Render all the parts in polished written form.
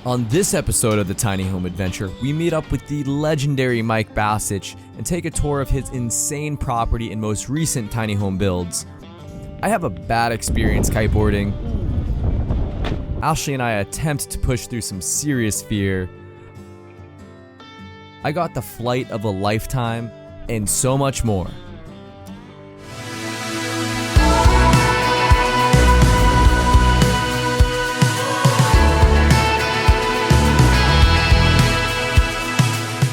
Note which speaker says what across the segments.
Speaker 1: On this episode of the Tiny Home Adventure, we meet up with the legendary Mike Basich and take a tour of his insane property and most recent tiny home builds. I have a bad experience kiteboarding. Ashley and I attempt to push through some serious fear. I got the flight of a lifetime, and so much more.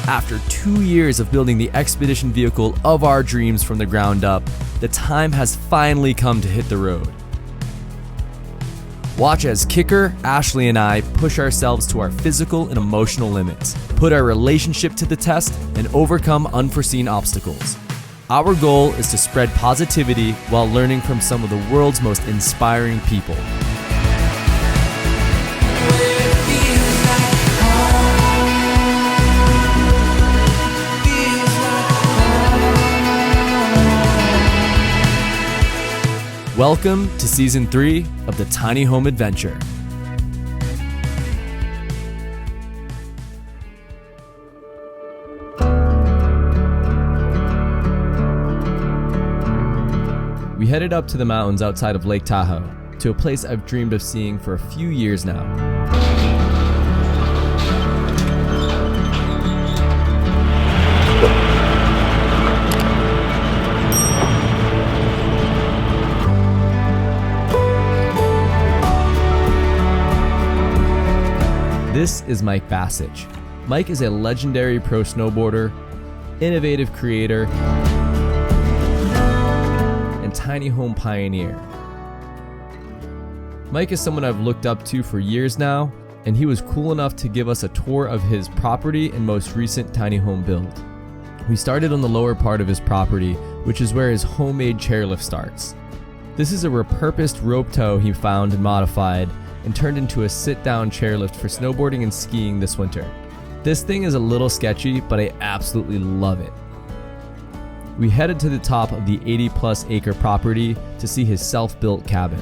Speaker 1: After 2 years of building the expedition vehicle of our dreams from the ground up, the time has finally come to hit the road. Watch as Kicker, Ashley, and I push ourselves to our physical and emotional limits, put our relationship to the test, and overcome unforeseen obstacles. Our goal is to spread positivity while learning from some of the world's most inspiring people. Welcome to Season 3 of the Tiny Home Adventure. We headed up to the mountains outside of Lake Tahoe, to a place I've dreamed of seeing for a few years now. This is Mike Basich. Mike is a legendary pro snowboarder, innovative creator, and tiny home pioneer. Mike is someone I've looked up to for years now, and he was cool enough to give us a tour of his property and most recent tiny home build. We started on the lower part of his property, which is where his homemade chairlift starts. This is a repurposed rope tow he found and modified, and turned into a sit-down chairlift for snowboarding and skiing this winter. This thing is a little sketchy, but I absolutely love it. We headed to the top of the 80-plus acre property to see his self-built cabin.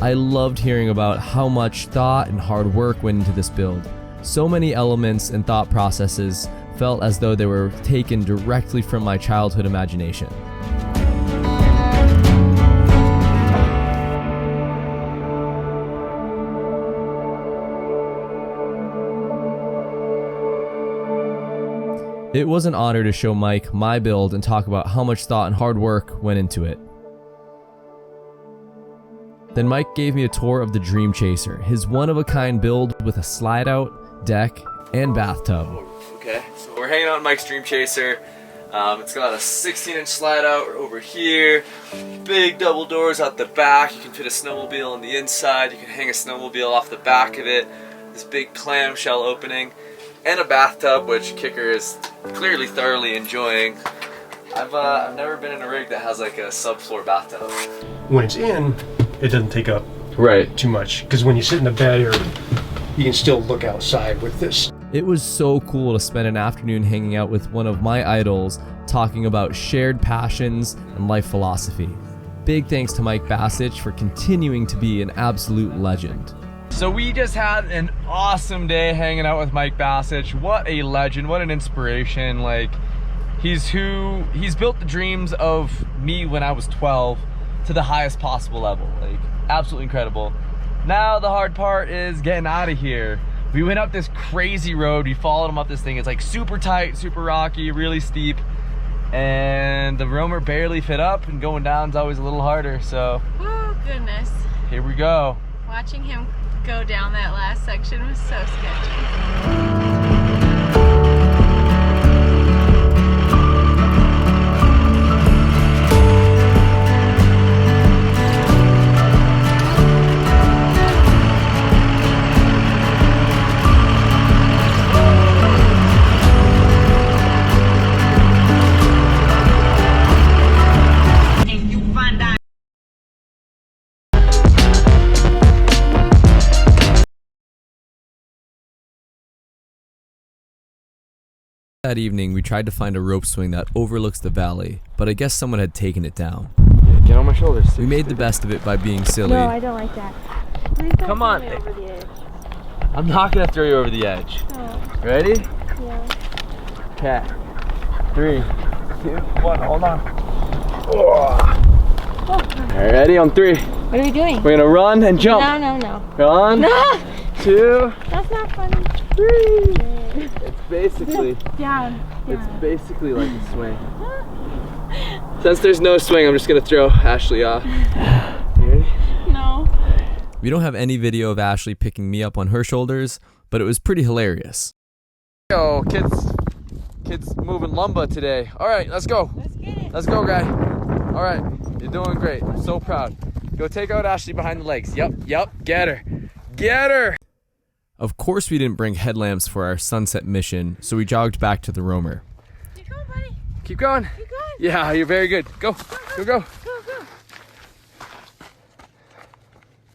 Speaker 1: I loved hearing about how much thought and hard work went into this build. So many elements and thought processes felt as though they were taken directly from my childhood imagination. It was an honor to show Mike my build and talk about how much thought and hard work went into it. Then Mike gave me a tour of the Dream Chaser, his one-of-a-kind build with a slide-out, deck, and bathtub.
Speaker 2: Okay, so we're hanging out in Mike's Dream Chaser. It's got a 16-inch slide-out over here, big double doors out the back. You can fit a snowmobile on the inside. You can hang a snowmobile off the back of it. This big clamshell opening. And a bathtub, which Kicker is clearly thoroughly enjoying. I've never been in a rig that has like a subfloor bathtub.
Speaker 3: When it's in, it doesn't take up too much, because when you sit in the bed area, you can still look outside with this.
Speaker 1: It was so cool to spend an afternoon hanging out with one of my idols, talking about shared passions and life philosophy. Big thanks to Mike Basich for continuing to be an absolute legend.
Speaker 2: So we just had an awesome day hanging out with Mike Basich. What a legend, what an inspiration. Like, he's built the dreams of me when I was 12 to the highest possible level. Like, absolutely incredible. Now the hard part is getting out of here. We went up this crazy road, we followed him up this thing. It's like super tight, super rocky, really steep. And the roamer barely fit up, and going down's always a little harder, so.
Speaker 4: Oh, goodness.
Speaker 2: Here we go.
Speaker 4: Watching him go down that last section was so sketchy.
Speaker 1: That evening, we tried to find a rope swing that overlooks the valley, but I guess someone had taken it down.
Speaker 2: Get on my shoulders.
Speaker 1: We made the best of it by being silly.
Speaker 4: No, I don't like that. Please don't
Speaker 2: Come on.
Speaker 4: throw me over the edge.
Speaker 2: I'm not gonna throw you over the edge.
Speaker 4: Oh,
Speaker 2: Ready?
Speaker 4: yeah.
Speaker 2: Okay. 3, 2, 1. Hold on. Alright, ready? On 3.
Speaker 4: What are we doing?
Speaker 2: We're gonna run and jump.
Speaker 4: No, no, no.
Speaker 2: Run.
Speaker 4: No!
Speaker 2: 2,
Speaker 4: That's not funny.
Speaker 2: 3. It's basically.
Speaker 4: Down.
Speaker 2: It's basically like a swing. Since there's no swing, I'm just gonna throw Ashley off. You ready?
Speaker 4: No.
Speaker 1: We don't have any video of Ashley picking me up on her shoulders, but it was pretty hilarious.
Speaker 2: Yo, kids moving lumber today. All right, let's go.
Speaker 4: Let's get it.
Speaker 2: Let's go, guy. All right, you're doing great. I'm so proud. Go take out Ashley behind the legs. Yep, get her. Get her.
Speaker 1: Of course we didn't bring headlamps for our sunset mission, so we jogged back to the roamer.
Speaker 4: Keep going, buddy.
Speaker 2: Keep going.
Speaker 4: Keep going.
Speaker 2: Yeah, you're very good. Go.
Speaker 4: Go, go.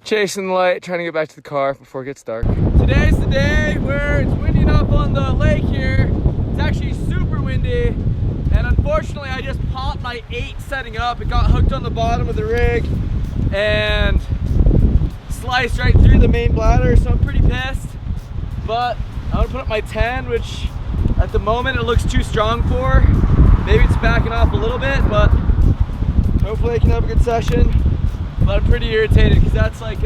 Speaker 2: Chasing the light, trying to get back to the car before it gets dark. Today's the day where it's winding up on the lake here. It's actually super windy, and unfortunately I just popped my 8 setting up. It got hooked on the bottom of the rig and sliced right through the main bladder, so I'm pretty pissed. But I'm gonna put up my 10, which at the moment it looks too strong for. Maybe it's backing off a little bit, but hopefully I can have a good session. But I'm pretty irritated because that's like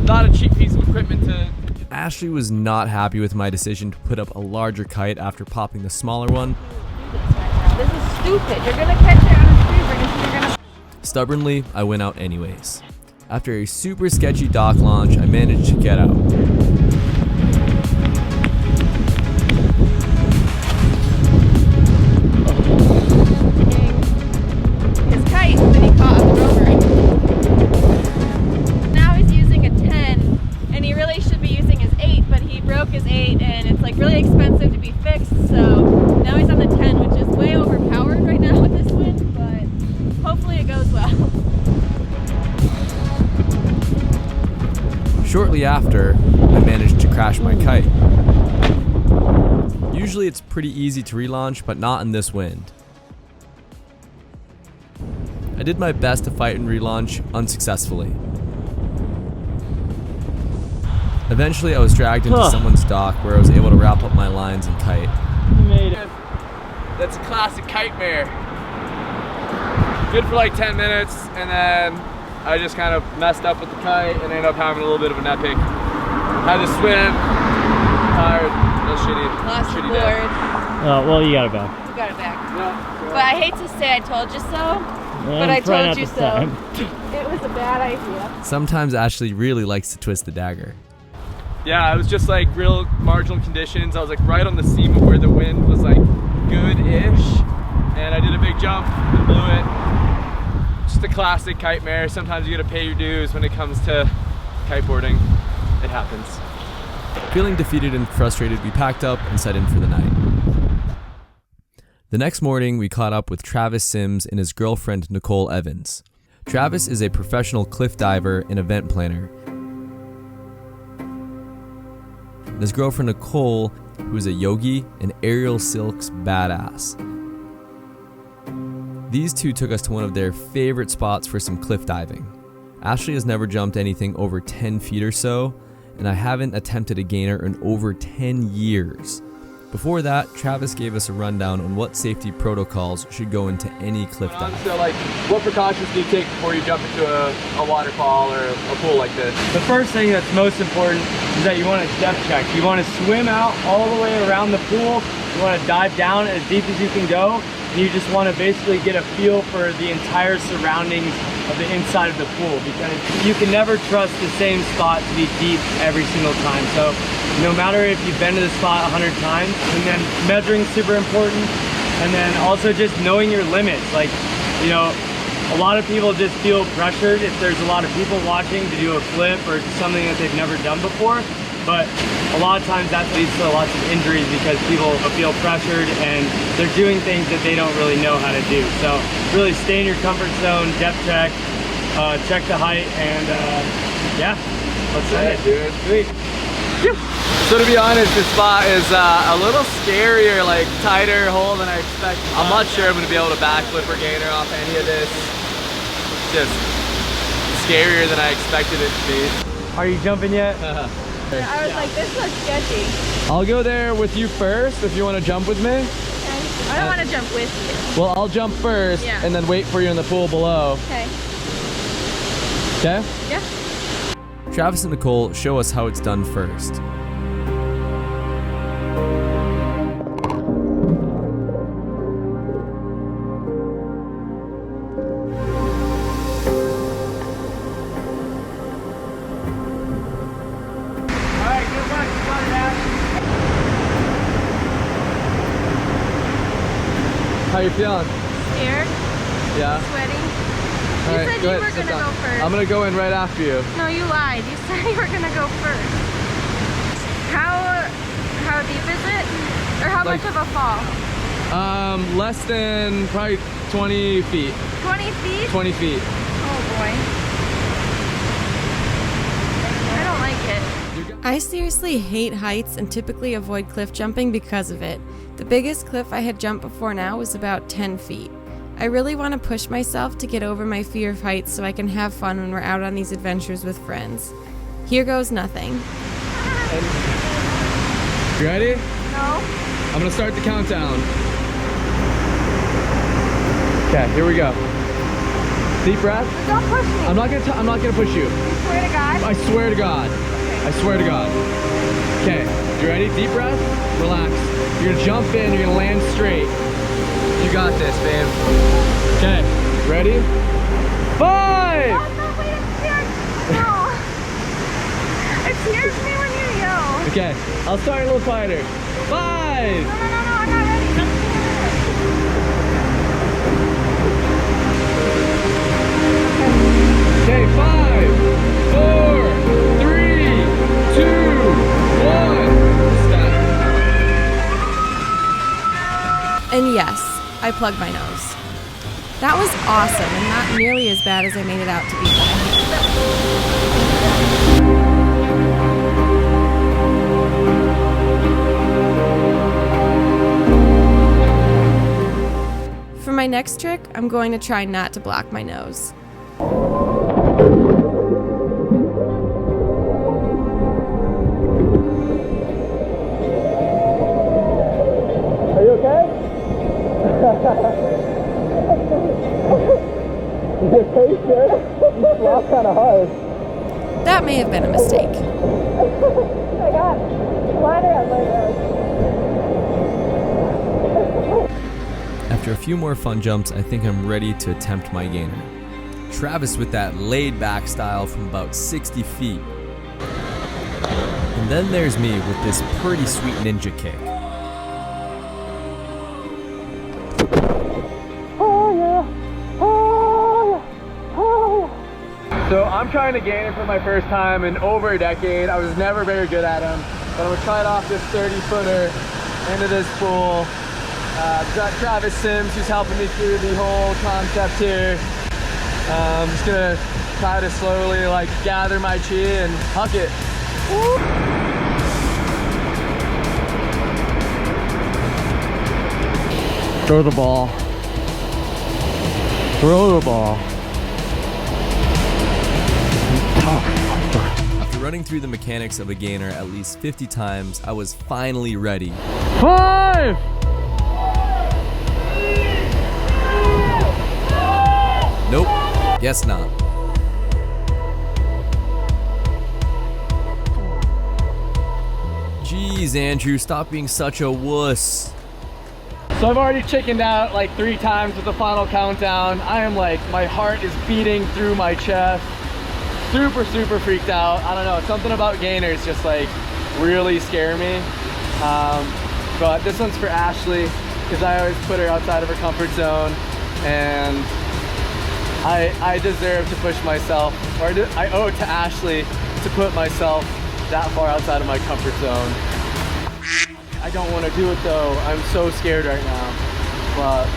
Speaker 2: not a cheap piece of equipment to.
Speaker 1: Ashley was not happy with my decision to put up a larger kite after popping the smaller one.
Speaker 4: This is stupid. You're gonna catch it on a tree branch. You're gonna.
Speaker 1: Stubbornly, I went out anyways. After a super sketchy dock launch, I managed to get out.
Speaker 4: His kite that he caught on the rover. Now he's using a 10, and he really should be using his 8, but he broke his 8, and it's like really expensive to be fixed. So now he's on the 10, which is way overpowered right now with this wind, but hopefully it goes well.
Speaker 1: Shortly after, I managed to crash my kite. Usually it's pretty easy to relaunch, but not in this wind. I did my best to fight and relaunch unsuccessfully. Eventually I was dragged into someone's dock where I was able to wrap up my lines and kite.
Speaker 2: You made it. That's a classic kitemare. Good for like 10 minutes, and then I just kind of messed up with the kite and ended up having a little bit of an epic. Had to swim, tired, real shitty.
Speaker 4: Lost the
Speaker 2: shitty
Speaker 4: board.
Speaker 2: day.
Speaker 5: Oh, well, you got it back.
Speaker 4: We got it back.
Speaker 2: Yeah.
Speaker 4: But I hate to say I told you so, but I told you so. It was a bad idea.
Speaker 1: Sometimes Ashley really likes to twist the dagger.
Speaker 2: Yeah, it was just like real marginal conditions. I was like right on the seam of where the wind was like good-ish, and I did a big jump and blew it. Just a classic kitemare. Sometimes you gotta pay your dues when it comes to kiteboarding. It happens.
Speaker 1: Feeling defeated and frustrated, we packed up and set in for the night. The next morning, we caught up with Travis Sims and his girlfriend, Nicole Evans. Travis is a professional cliff diver and event planner. And his girlfriend, Nicole, who is a yogi and aerial silks badass. These two took us to one of their favorite spots for some cliff diving. Ashley has never jumped anything over 10 feet or so, and I haven't attempted a gainer in over 10 years. Before that, Travis gave us a rundown on what safety protocols should go into any cliff dive.
Speaker 2: So like, what precautions do you take before you jump into a waterfall or a pool like this?
Speaker 5: The first thing that's most important is that you want to depth check. You want to swim out all the way around the pool. You want to dive down as deep as you can go. And you just want to basically get a feel for the entire surroundings of the inside of the pool, because you can never trust the same spot to be deep every single time. So no matter if you've been to the spot 100 times, and then measuring super important, and then also just knowing your limits. Like, you know, a lot of people just feel pressured if there's a lot of people watching to do a flip or something that they've never done before. But a lot of times that leads to lots of injuries because people feel pressured and they're doing things that they don't really know how to do. So really stay in your comfort zone, depth check, check the height, and yeah, let's hit it.
Speaker 2: Dude. Sweet. So to be honest, this spot is a little scarier, like tighter hole than I expected. I'm not sure I'm gonna be able to backflip or gainer off any of this. just scarier than I expected it to be.
Speaker 5: Are you jumping yet?
Speaker 4: I was like, this looks sketchy.
Speaker 2: I'll go there with you first if you want to jump with me.
Speaker 4: Okay. I don't want to jump with you.
Speaker 2: Well, I'll jump first and then wait for you in the pool below.
Speaker 4: Okay.
Speaker 2: Okay?
Speaker 4: Yeah.
Speaker 1: Travis and Nicole show us how it's done first.
Speaker 2: How you feeling?
Speaker 4: Scared?
Speaker 2: Yeah?
Speaker 4: Sweating?
Speaker 2: All
Speaker 4: You
Speaker 2: right,
Speaker 4: said you were gonna go first.
Speaker 2: I'm gonna go in right after you.
Speaker 4: No, you lied. You said you were gonna go first. How deep is it? Or how much of a fall?
Speaker 2: Less than probably 20 feet.
Speaker 4: 20 feet?
Speaker 2: 20 feet.
Speaker 4: Oh boy. I don't like it.
Speaker 6: I seriously hate heights and typically avoid cliff jumping because of it. The biggest cliff I had jumped before now was about 10 feet. I really want to push myself to get over my fear of heights so I can have fun when we're out on these adventures with friends. Here goes nothing.
Speaker 2: You ready?
Speaker 4: No.
Speaker 2: I'm gonna start the countdown. Okay, here we go. Deep breath.
Speaker 4: Don't push me.
Speaker 2: I'm not gonna push you.
Speaker 4: You swear to God?
Speaker 2: I swear to God. I swear to God. Okay, you ready? Deep breath. Relax. You're gonna jump in. You're gonna land straight. You got this, babe. Okay, ready? 5!
Speaker 4: No, wait, I'm scared. No. It scares me when you yell.
Speaker 2: Okay, I'll start a little quieter. 5!
Speaker 4: No, I'm not ready.
Speaker 2: Okay, 5, 4, 3, 2, 1. Stop.
Speaker 6: And yes, I plugged my nose. That was awesome and not nearly as bad as I made it out to be. For my next trick, I'm going to try not to block my nose.
Speaker 2: Are you okay? You okay, sir? You flopped kind of hard.
Speaker 6: That may have been a mistake.
Speaker 4: I got water on my nose.
Speaker 1: After a few more fun jumps, I think I'm ready to attempt my gainer. Travis with that laid back style from about 60 feet. And then there's me with this pretty sweet ninja kick.
Speaker 2: So I'm trying to gain it for my first time in over a decade. I was never very good at them, but I'm gonna try it off this 30-footer into this pool. I've got Travis Sims who's helping me through the whole concept here. I'm just gonna try to slowly like gather my chi and huck it. Woo! Throw the ball. Throw the ball.
Speaker 1: After running through the mechanics of a gainer at least 50 times, I was finally ready.
Speaker 2: 5!
Speaker 1: Nope, guess not. Jeez, Andrew, stop being such a wuss.
Speaker 2: So I've already chickened out like 3 times with the final countdown. I am like, my heart is beating through my chest. Super freaked out. I don't know, something about gainers just like really scare me. But this one's for Ashley because I always put her outside of her comfort zone, and I deserve to push myself, or I owe it to Ashley to put myself that far outside of my comfort zone. I don't want to do it though. I'm so scared right now, but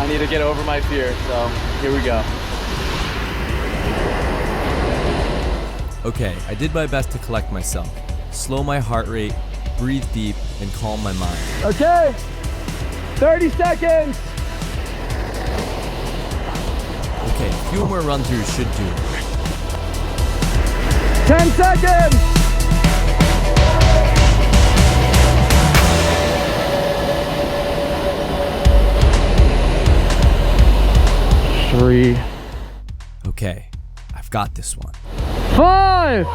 Speaker 2: I need to get over my fear, so here we go.
Speaker 1: Okay, I did my best to collect myself, slow my heart rate, breathe deep, and calm my mind.
Speaker 2: Okay, 30 seconds.
Speaker 1: Okay, a few more run-throughs should do it.
Speaker 5: 10 seconds! 3.
Speaker 1: Okay, I've got this one.
Speaker 5: 5.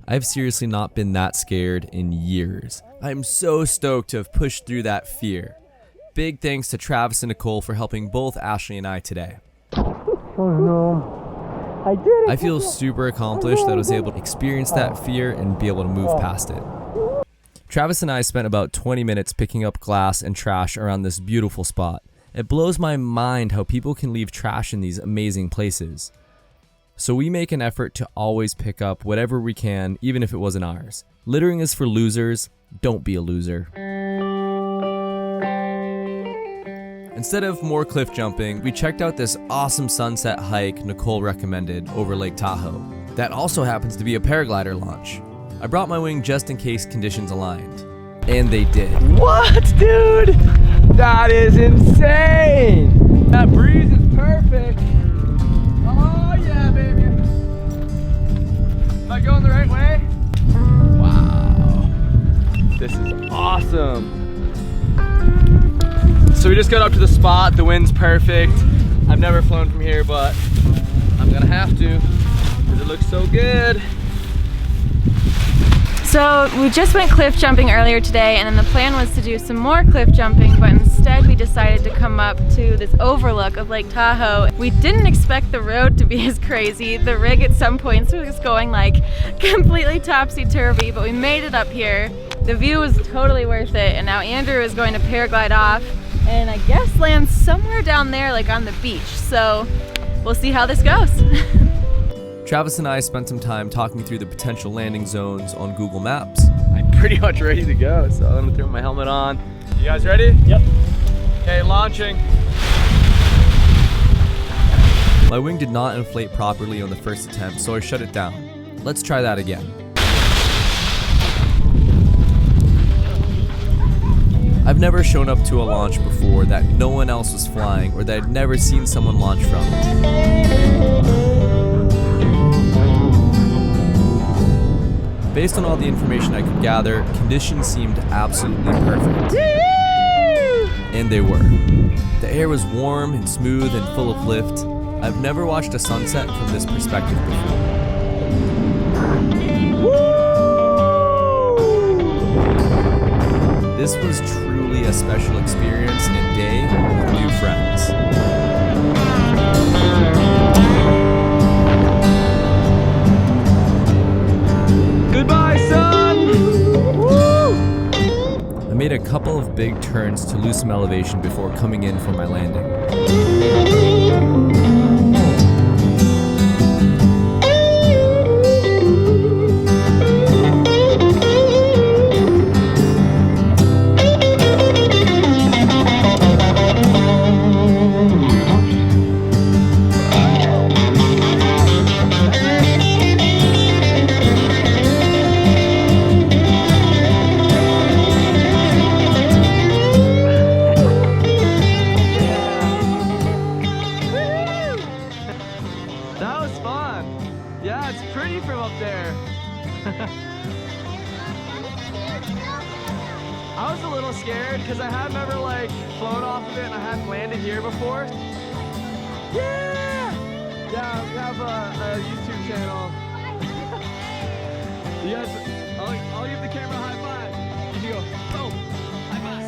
Speaker 1: I've seriously not been that scared in years. I'm so stoked to have pushed through that fear. Big thanks to Travis and Nicole for helping both Ashley and I today.
Speaker 5: Oh no. I did it!
Speaker 1: I feel super accomplished that I was able to experience that fear and be able to move past it. Travis and I spent about 20 minutes picking up glass and trash around this beautiful spot. It blows my mind how people can leave trash in these amazing places. So we make an effort to always pick up whatever we can, even if it wasn't ours. Littering is for losers. Don't be a loser. Instead of more cliff jumping, we checked out this awesome sunset hike Nicole recommended over Lake Tahoe. That also happens to be a paraglider launch. I brought my wing just in case conditions aligned. And they did.
Speaker 5: What, dude? That is insane! That breeze is perfect. Oh yeah, baby. Am I going the right way? Wow. This is awesome. So we just got up to the spot. The wind's perfect. I've never flown from here, but I'm gonna have to because it looks so good.
Speaker 4: So we just went cliff jumping earlier today, and then the plan was to do some more cliff jumping, but instead we decided to come up to this overlook of Lake Tahoe. We didn't expect the road to be as crazy. The rig at some points was going like completely topsy-turvy, but we made it up here. The view was totally worth it, and now Andrew is going to paraglide off and I guess land somewhere down there like on the beach. So we'll see how this goes.
Speaker 1: Travis and I spent some time talking through the potential landing zones on Google Maps.
Speaker 5: I'm pretty much ready to go, so I'm gonna throw my helmet on. You guys ready? Yep. Okay, launching.
Speaker 1: My wing did not inflate properly on the first attempt, so I shut it down. Let's try that again. I've never shown up to a launch before that no one else was flying or that I'd never seen someone launch from. Based on all the information I could gather, conditions seemed absolutely perfect. And they were. The air was warm and smooth and full of lift. I've never watched a sunset from this perspective before. This was truly a special experience and day with new friends.
Speaker 5: Goodbye, son! Woo!
Speaker 1: I made a couple of big turns to lose some elevation before coming in for my landing.
Speaker 5: I was a little scared because I had never like flown off of it and I hadn't landed here before. Yeah! Yeah, we have a YouTube channel. You guys, I'll give the camera a high five. You go, boom, high five.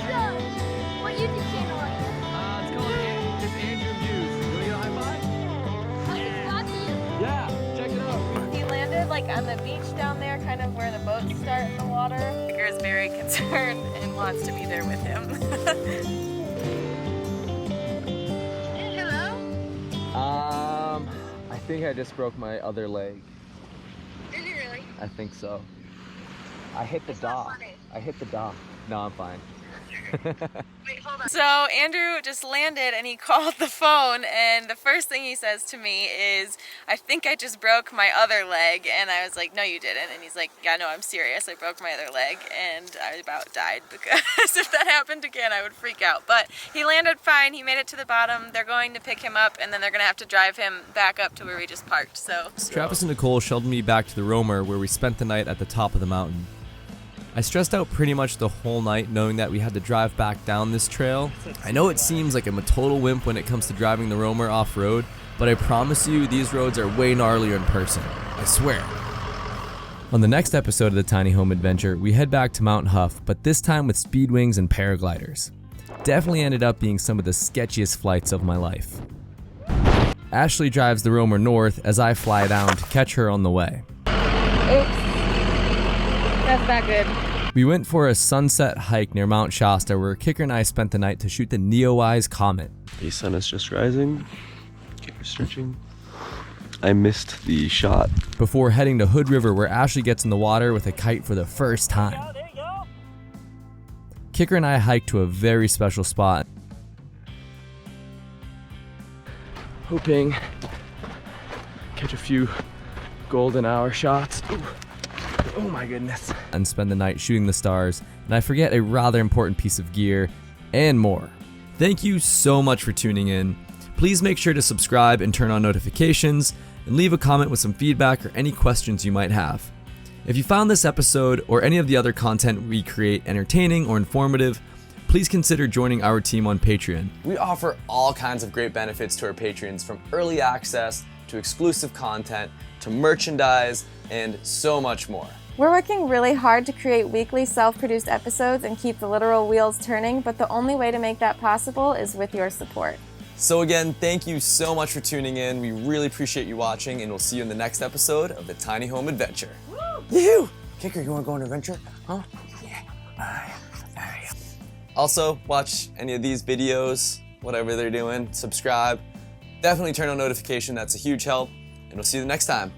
Speaker 7: So, what YouTube channel are you?
Speaker 5: It's called Andrew Muse. You want to get a high five?
Speaker 7: Yeah.
Speaker 5: Yeah, check it out.
Speaker 4: He landed like on the beach down there. there, kind of where the boats start in the water. Kicker is very concerned and wants to be there with him.
Speaker 7: Hello?
Speaker 2: I think I just broke my other leg.
Speaker 7: Did you really?
Speaker 2: I think so. I hit the dock. I hit the dock. No, I'm fine.
Speaker 7: Wait, hold on.
Speaker 4: So Andrew just landed and he called the phone, and the first thing he says to me is, I think I just broke my other leg. And I was like, no you didn't. And he's like, yeah, no, I'm serious, I broke my other leg. And I about died, because if that happened again I would freak out. But he landed fine, he made it to the bottom. They're going to pick him up and then they're gonna have to drive him back up to where we just parked. So
Speaker 1: Travis and Nicole shuttled me back to the roamer, where we spent the night at the top of the mountain. I stressed out pretty much the whole night knowing that we had to drive back down this trail. I know it seems like I'm a total wimp when it comes to driving the roamer off-road, but I promise you these roads are way gnarlier in person. I swear. On the next episode of the Tiny Home Adventure, we head back to Mount Huff, but this time with speedwings and paragliders. Definitely ended up being some of the sketchiest flights of my life. Ashley drives the roamer north as I fly down to catch her on the way.
Speaker 4: oops, that's not good.
Speaker 1: We went for a sunset hike near Mount Shasta, where Kicker and I spent the night to shoot the Neowise Comet.
Speaker 8: The sun is just rising. Keep stretching. I missed the shot.
Speaker 1: Before heading to Hood River, where Ashley gets in the water with a kite for the first time.
Speaker 5: There you go.
Speaker 1: Kicker and I hiked to a very special spot.
Speaker 2: Hoping catch a few golden hour shots. Ooh. Oh my goodness.
Speaker 1: And spend the night shooting the stars, and I forget a rather important piece of gear, and more. Thank you so much for tuning in. Please make sure to subscribe and turn on notifications, and leave a comment with some feedback or any questions you might have. If you found this episode or any of the other content we create entertaining or informative, please consider joining our team on Patreon.
Speaker 9: We offer all kinds of great benefits to our patrons, from early access to exclusive content to merchandise and so much more.
Speaker 4: We're working really hard to create weekly self-produced episodes and keep the literal wheels turning, but the only way to make that possible is with your support.
Speaker 9: So again, thank you so much for tuning in. We really appreciate you watching, and we'll see you in the next episode of the Tiny Home Adventure. Yoo-hoo! Kicker, you wanna go on an adventure? Huh? Yeah. Alright. Also, watch any of these videos, whatever they're doing, subscribe. Definitely turn on notification, that's a huge help, and we'll see you the next time.